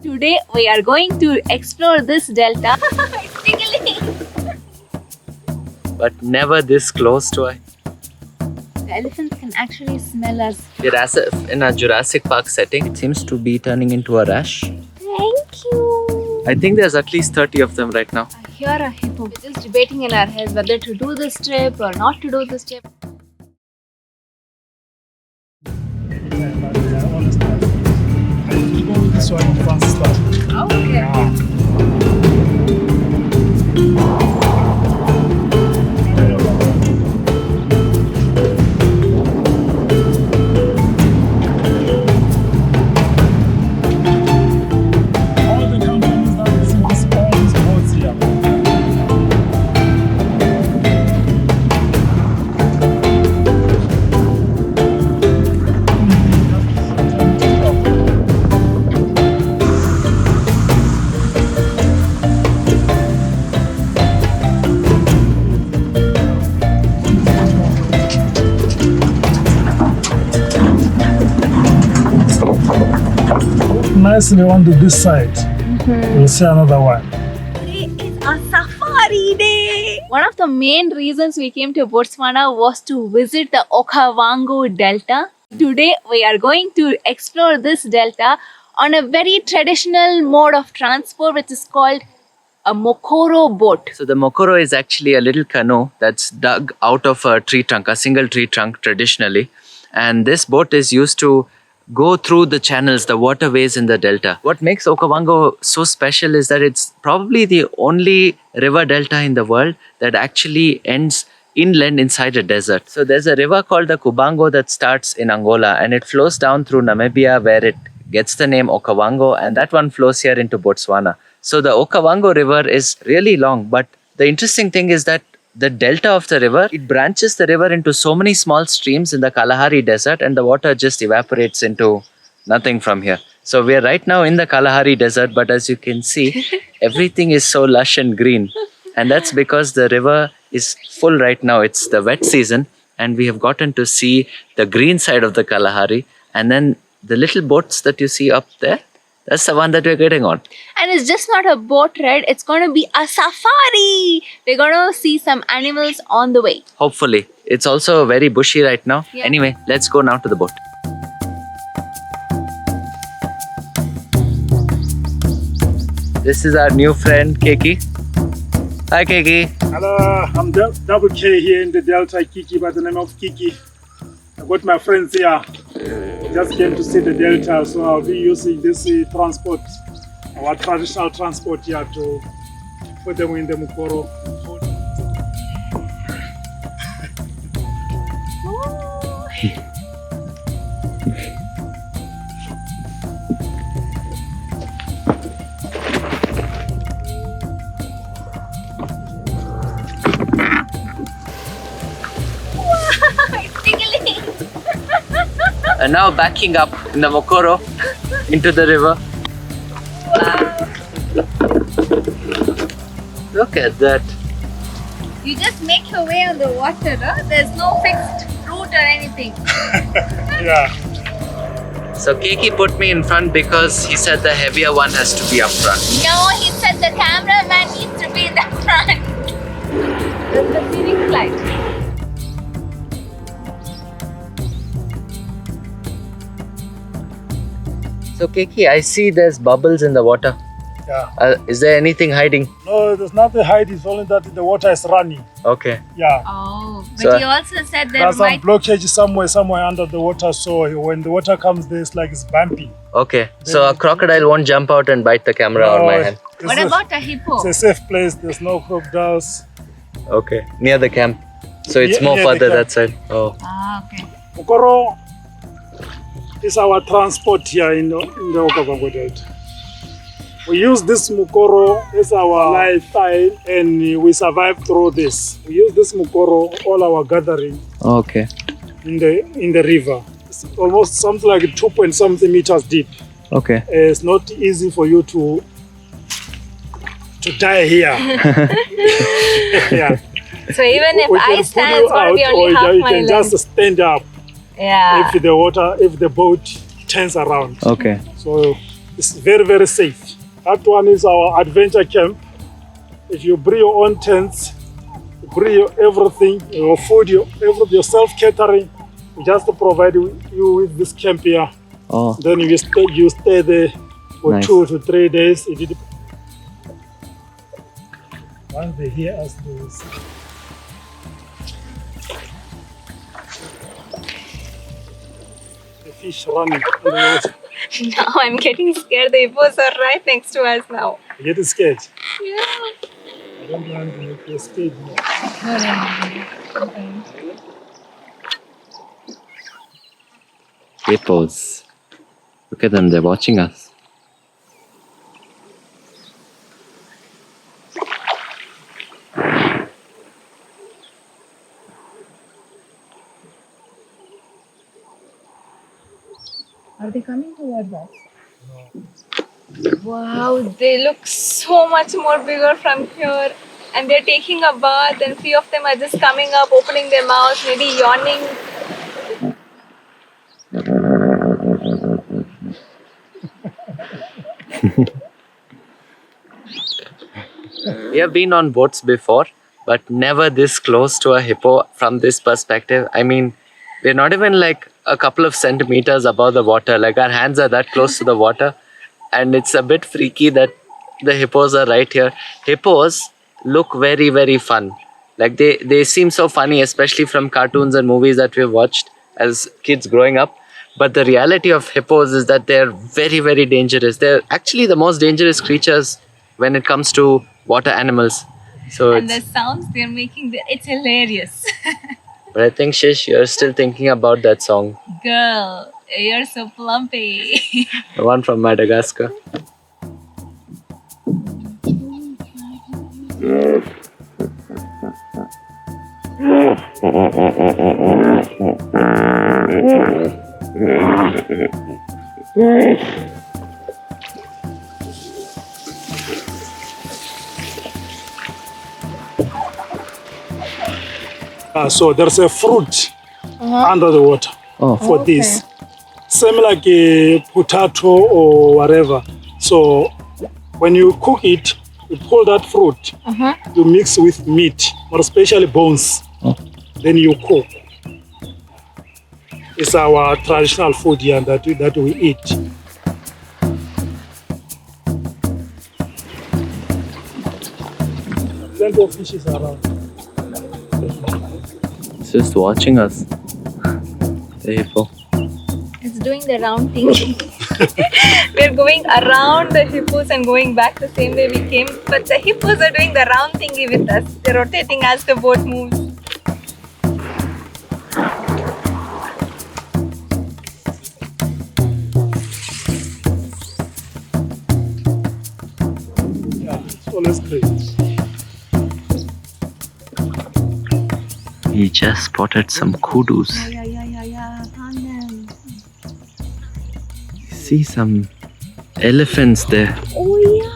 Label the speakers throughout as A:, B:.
A: Today we are going to explore this delta. It's tickling.
B: But never this close to it.
A: The elephants can actually smell us.
B: We're as if in a Jurassic Park setting. It seems to be turning into a rash.
A: Thank you.
B: I think there's at least 30 of them right now.
A: I hear a hippo. We're just debating in our heads whether to do this trip or not to do this trip.
C: This one fast start.
A: Okay.
C: All the companies that is in this owns boats here. Nicely on to this side. We'll see another one.
A: Today is a safari day. One of the main reasons we came to Botswana was to visit the Okavango Delta. Today we are going to explore this delta on a very traditional mode of transport which is called a Mokoro boat.
B: So the Mokoro is actually a little canoe that's dug out of a tree trunk, a single tree trunk traditionally. And this boat is used to go through the channels, the waterways in the delta. What makes Okavango so special is that it's probably the only river delta in the world that actually ends inland inside a desert. So there's a river called the Cubango that starts in Angola and it flows down through Namibia where it gets the name Okavango, and that one flows here into Botswana. So the Okavango river is really long, but the interesting thing is that the delta of the river, it branches the river into so many small streams in the Kalahari desert and the water just evaporates into nothing from here. So we are right now in the Kalahari desert, but as you can see, everything is so lush and green. And that's because the river is full right now. It's the wet season and we have gotten to see the green side of the Kalahari. And then the little boats that you see up there, that's the one that we're getting on.
A: And it's just not a boat ride, it's going to be a safari. We're going to see some animals on the way.
B: Hopefully. It's also very bushy right now.
A: Yeah.
B: Anyway, let's go now to the boat. This is our new friend, Keiki. Hi, Keiki.
C: Hello, I'm Double K here in the Delta, Keiki, by the name of Keiki. I got my friends here. Just came to see the Delta, so I'll be using this transport, our traditional transport here to put them in the Mokoro.
A: It's tickling.
B: And now backing up in the Mokoro into the river.
A: Wow.
B: Look at that.
A: You just make your way on the water, no? There's no fixed route or anything.
C: Yeah.
B: So Keiki put me in front because he said the heavier one has to be up front.
A: No, he said the cameraman needs to be in the front. That's the feeling flight.
B: So Keiki, I see there's bubbles in the water.
C: Yeah.
B: Is there anything hiding?
C: No, there's nothing hiding, it's only that the water is running.
B: Okay.
C: Yeah.
A: Oh, but
B: So-
A: he also said there
C: There's some
A: might...
C: blockage somewhere under the water, so when the water comes there, it's like it's bumpy.
B: Okay. So a crocodile won't jump out and bite the camera or my hand.
A: What about a hippo?
C: It's a safe place, there's no crocodiles.
B: Okay. Near the camp. So it's more
C: Near the
B: further
C: camp.
B: that side. Oh.
A: Ah, okay.
C: Mokoro is our transport here in the Okavango Delta. We use this Mokoro as our lifestyle and we survive through this. We use this Mokoro all our gathering
B: Okay.
C: in the river. It's almost something like 2-point-something meters deep.
B: Okay.
C: It's not easy for you to die here. Yeah.
A: So even if
C: We
A: I
C: can
A: stand,
C: pull
A: it's going to be
C: you
A: only
C: out, or
A: half
C: you
A: my
C: can
A: length.
C: just stand up
A: Yeah.
C: if the boat turns around.
B: Okay.
C: So It's very, very safe. That one is our adventure camp. If you bring your own tents, you bring your everything, your food, your self-catering, we just provide you with this camp here.
B: Oh,
C: Then you stay there for
B: nice.
C: 2 to 3 days. Once they hear us, they will see. The fish running on the water.
A: Now I'm getting scared. The hippos are right next to us now.
C: You getting scared?
A: Yeah.
C: I don't want to make you scared. No.
B: Hippos. Look at them, they're watching us.
A: Are they coming towards us? Wow, they look so much more bigger from here. And they're taking a bath, and few of them are just coming up, opening their mouths, maybe yawning.
B: We have been on boats before, but never this close to a hippo from this perspective. I mean, we're not even like a couple of centimeters above the water. Like our hands are that close to the water. And it's a bit freaky that the hippos are right here. Hippos look very, very fun. Like they seem so funny, especially from cartoons and movies that we've watched as kids growing up. But the reality of hippos is that they're very, very dangerous. They're actually the most dangerous creatures when it comes to water animals. So
A: And the sounds they're making, it's hilarious.
B: but I think Shish, you're still thinking about that song.
A: Girl, you're so plumpy.
B: The one from Madagascar.
C: So there's a fruit under the water for this. Same like a potato or whatever. So when you cook it, you pull that fruit, you mix with meat, or especially bones. Then you cook. It's our traditional food here that we eat. Plenty of fishes around.
B: It's just watching us. The hippo.
A: It's doing the round thing. We're going around the hippos and going back the same way we came. But the hippos are doing the round thingy with us. They're rotating as the boat moves.
C: Yeah, it's always great.
B: He just spotted some kudus.
A: Yeah. Found them.
B: See some elephants there.
A: Oh, yeah.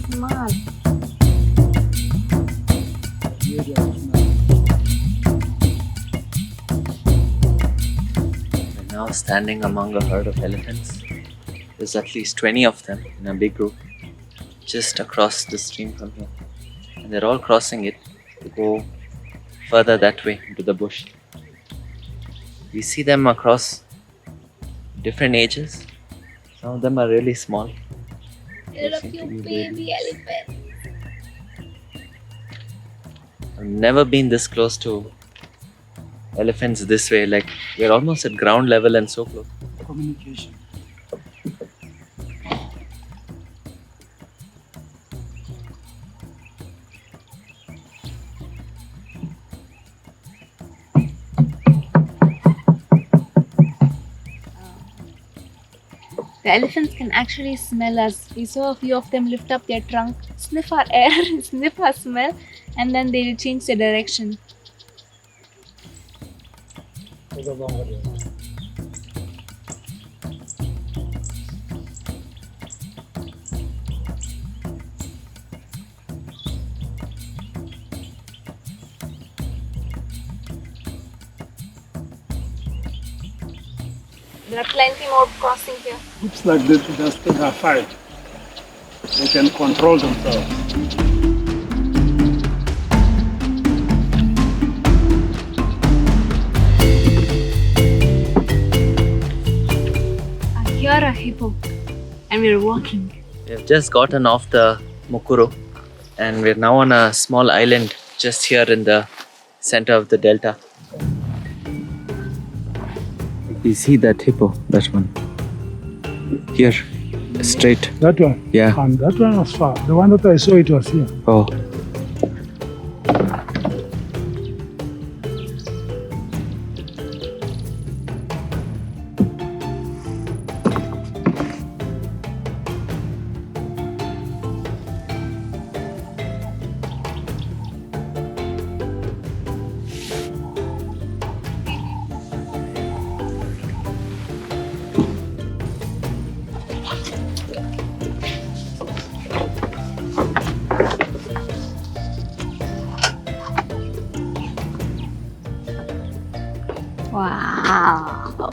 A: Smart.
B: We're now standing among a herd of elephants. There's at least 20 of them in a big group just across the stream from here. And they're all crossing it to go further that way into the bush. We see them across different ages. Some of them are really small.
A: There are a
B: Seem to
A: few
B: be
A: baby elephants.
B: I've never been this close to elephants this way. Like we're almost at ground level and so close.
C: Communication.
A: The elephants can actually smell us. We saw a few of them lift up their trunk, sniff our air, sniff our smell, and then they'll change their direction.
C: Okavango Delta.
A: There are plenty more crossing here.
C: Groups like this, just take a fight. They can control themselves.
A: I hear a hippo and we're walking.
B: We have just gotten off the Mokoro and we're now on a small island just here in the center of the delta. You see that hippo, that one? Here, straight.
C: That one?
B: Yeah.
C: And that one was far. The one that I saw, it was here.
B: Oh.
A: Wow.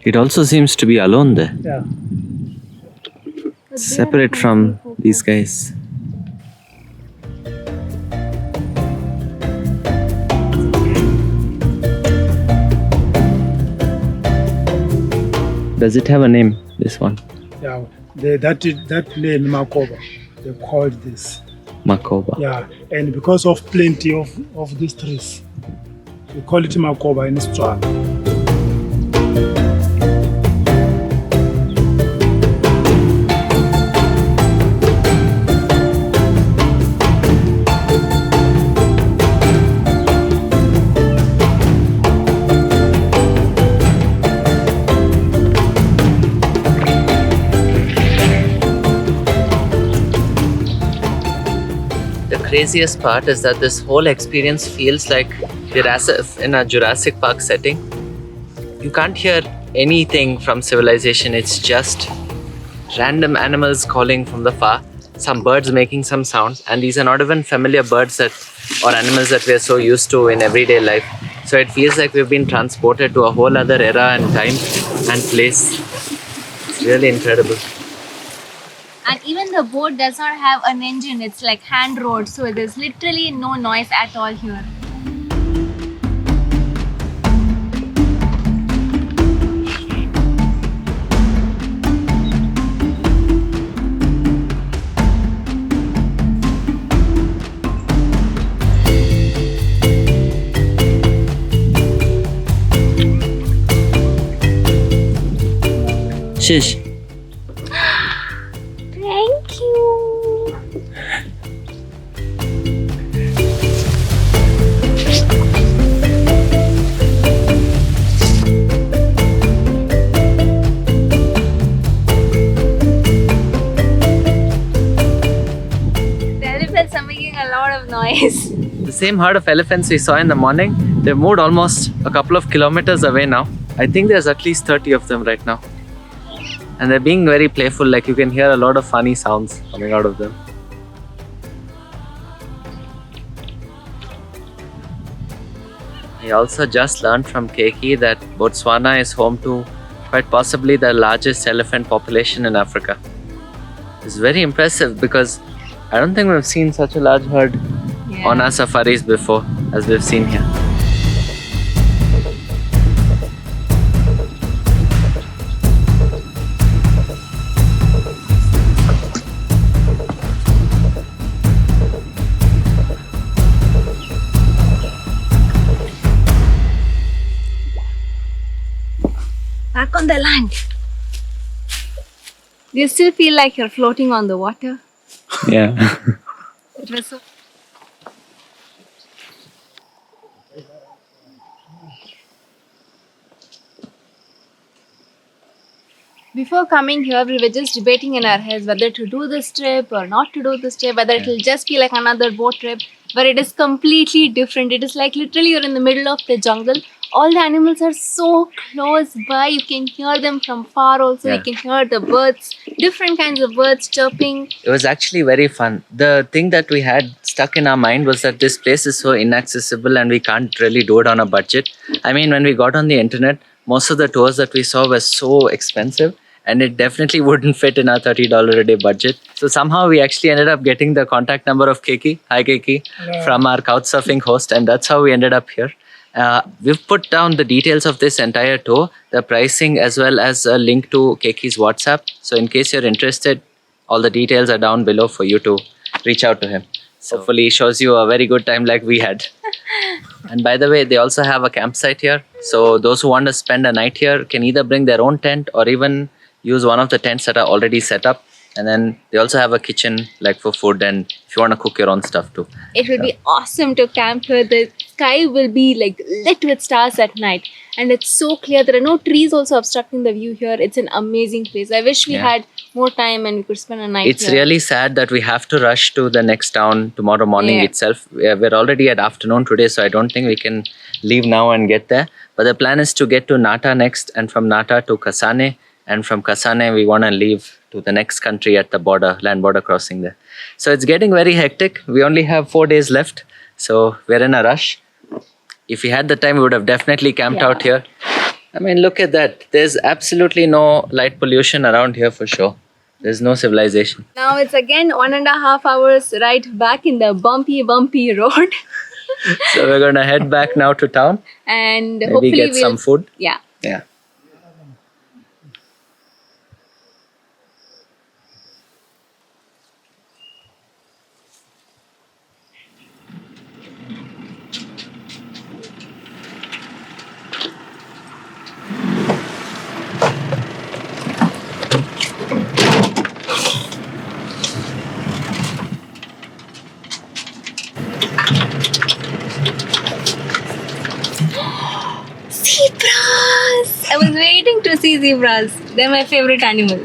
B: It also seems to be alone there.
C: Yeah.
B: Separate from these guys. Does it have a name, this one?
C: Yeah. That name, Makoba, they called this.
B: Makoba.
C: Yeah. And because of plenty of these trees, we call it Makoba in Botswana.
B: The craziest part is that this whole experience feels like we're as if in a Jurassic Park setting. You can't hear anything from civilization, it's just random animals calling from the far, some birds making some sound, and these are not even familiar birds or animals that we're so used to in everyday life. So it feels like we've been transported to a whole other era and time and place. It's really incredible.
A: And even the boat does not have an engine, it's like hand rowed, so there's literally no noise at all here.
B: Shish.
A: Thank you. The elephants are making a lot of noise.
B: The same herd of elephants we saw in the morning, they've moved almost a couple of kilometers away now. I think there's at least 30 of them right now. And they're being very playful, like you can hear a lot of funny sounds coming out of them. I also just learned from Keiki that Botswana is home to quite possibly the largest elephant population in Africa. It's very impressive because I don't think we've seen such a large herd on our safaris before as we've seen here.
A: Back on the land. Do you still feel like you're floating on the water?
B: Yeah.
A: It was so. Before coming here, we were just debating in our heads whether to do this trip or not to do this trip, whether it will just be like another boat trip. But it is completely different. It is like literally you're in the middle of the jungle. All the animals are so close by. You can hear them from far also.
B: Yeah.
A: You can hear the birds, different kinds of birds chirping.
B: It was actually very fun. The thing that we had stuck in our mind was that this place is so inaccessible and we can't really do it on a budget. I mean, when we got on the internet, most of the tours that we saw were so expensive, and it definitely wouldn't fit in our $30 a day budget. So somehow we actually ended up getting the contact number of Keiki, hi Keiki, from our couchsurfing host, and that's how we ended up here. We've put down the details of this entire tour, the pricing, as well as a link to Keiki's WhatsApp. So in case you're interested, all the details are down below for you to reach out to him. So hopefully he shows you a very good time like we had. And by the way, they also have a campsite here. So those who want to spend a night here can either bring their own tent or even use one of the tents that are already set up. And then they also have a kitchen like for food and if you want to cook your own stuff too.
A: It will be awesome to camp here. The sky will be like lit with stars at night. And it's so clear. There are no trees also obstructing the view here. It's an amazing place. I wish we had more time and we could spend a night
B: It's
A: here.
B: really sad that we have to rush to the next town tomorrow morning itself. We're already at afternoon today, so I don't think we can leave now and get there. But the plan is to get to Nata next, and from Nata to Kasane, and from Kasane we want to leave to the next country at the border, land border crossing there. So it's getting very hectic. We only have 4 days left, so we're in a rush. If we had the time, we would have definitely camped out here. I mean, look at that. There's absolutely no light pollution around here for sure. There's no civilization.
A: Now it's again 1.5 hours ride back in the bumpy road.
B: So we're going to head back now to town.
A: And
B: Maybe
A: hopefully
B: get some food.
A: Yeah.
B: Yeah.
A: Zebras! I was waiting to see zebras. They're my favorite animal.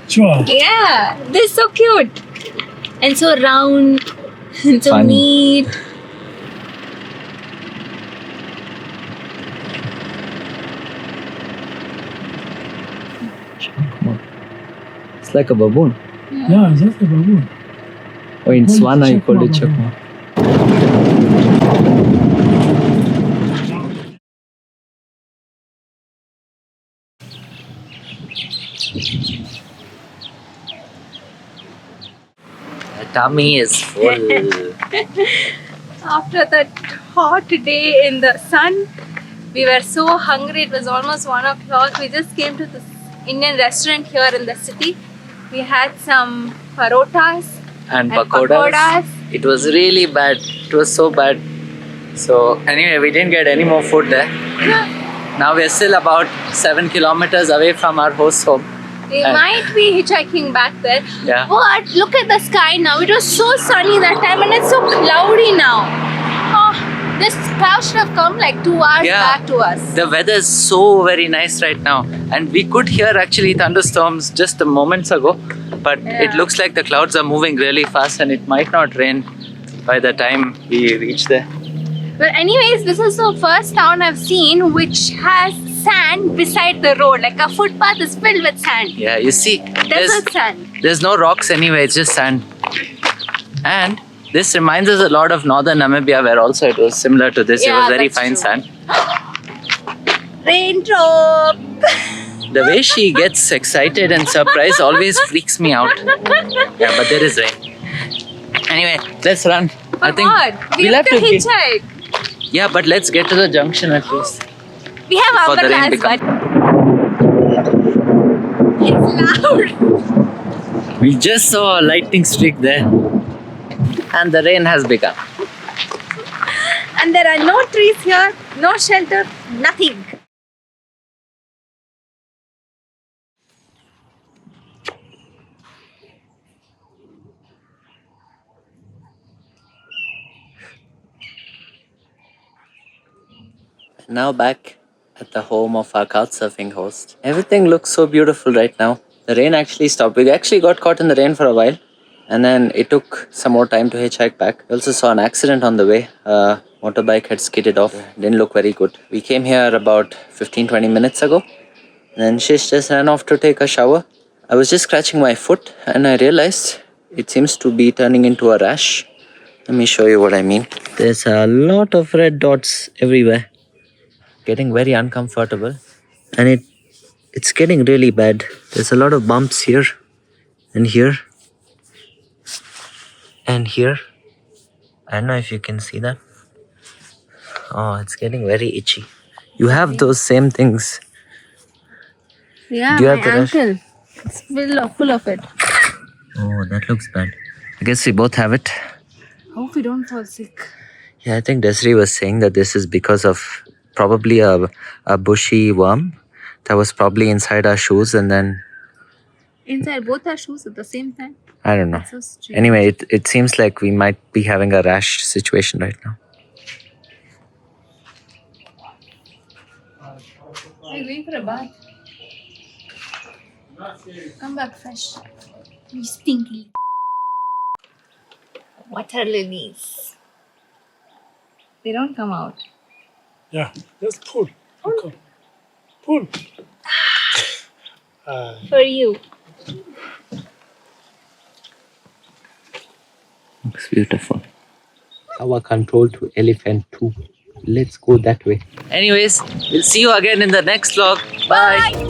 C: Sure.
A: Yeah, they're so cute. And so round. And so
B: Funny.
A: neat.
B: It's like a baboon.
C: Yeah, it's just a baboon.
B: Oh, in Swana you called it
C: Chakma.
B: chakma. The tummy is full.
A: After that hot day in the sun, we were so hungry. It was almost 1 o'clock. We just came to this Indian restaurant here in the city. We had some parotas
B: and
A: pakoras.
B: pakoras. It was really bad. It was so bad. So anyway, we didn't get any more food there. Now we're still about 7 kilometers away from our host's home.
A: We might be hitchhiking back there.
B: Yeah.
A: But look at the sky now. It was so sunny that time and it's so cloudy now. Oh, this cloud should have come like 2 hours back to us.
B: The weather is so very nice right now. And we could hear actually thunderstorms just a moments ago. But it looks like the clouds are moving really fast and it might not rain by the time we reach there.
A: But anyways, this is the first town I've seen which has sand beside the road. Like a footpath is filled with sand.
B: Yeah, you see,
A: Desert sand.
B: there's no rocks anyway, it's just sand. And this reminds us a lot of northern Namibia where also it was similar to this. It was very fine sand.
A: Raindrop!
B: The way she gets excited and surprised always freaks me out. Yeah, but there is rain. Anyway, let's run.
A: For what? We have to hitchhike.
B: Yeah, but let's get to the junction at least.
A: We have
B: Before the rain
A: umbrellas, but it's loud.
B: We just saw a lightning streak there. And the rain has begun.
A: And there are no trees here, no shelter, nothing.
B: Now back at the home of our couchsurfing host. Everything looks so beautiful right now. The rain actually stopped. We actually got caught in the rain for a while. And then it took some more time to hitchhike back. We also saw an accident on the way. A motorbike had skidded off. Didn't look very good. We came here about 15-20 minutes ago. And then Shish just ran off to take a shower. I was just scratching my foot and I realized it seems to be turning into a rash. Let me show you what I mean. There's a lot of red dots everywhere. Getting very uncomfortable. and it's getting really bad. There's a lot of bumps here and here and here. I don't know if you can see that. Oh, it's getting very itchy. You have those same things.
A: Yeah,
B: Do you
A: my
B: have the rash?
A: ankle. It's full of it.
B: Oh, that looks bad. I guess we both have it.
A: Hope we don't fall sick.
B: Yeah, I think Desiree was saying that this is because of probably a bushy worm that was probably inside our shoes, and then
A: Inside both our shoes at the same time.
B: I don't know.
A: That's so strange.
B: Anyway, it seems like we might be having a rash situation right now.
A: Are you going for a bath? Come back fresh. You stinky. Water lilies. They don't come out.
C: Yeah, just pull. Okay. Pull.
A: For you.
B: Looks beautiful. Our control to elephant 2. Let's go that way. Anyways, we'll see you again in the next vlog. Bye.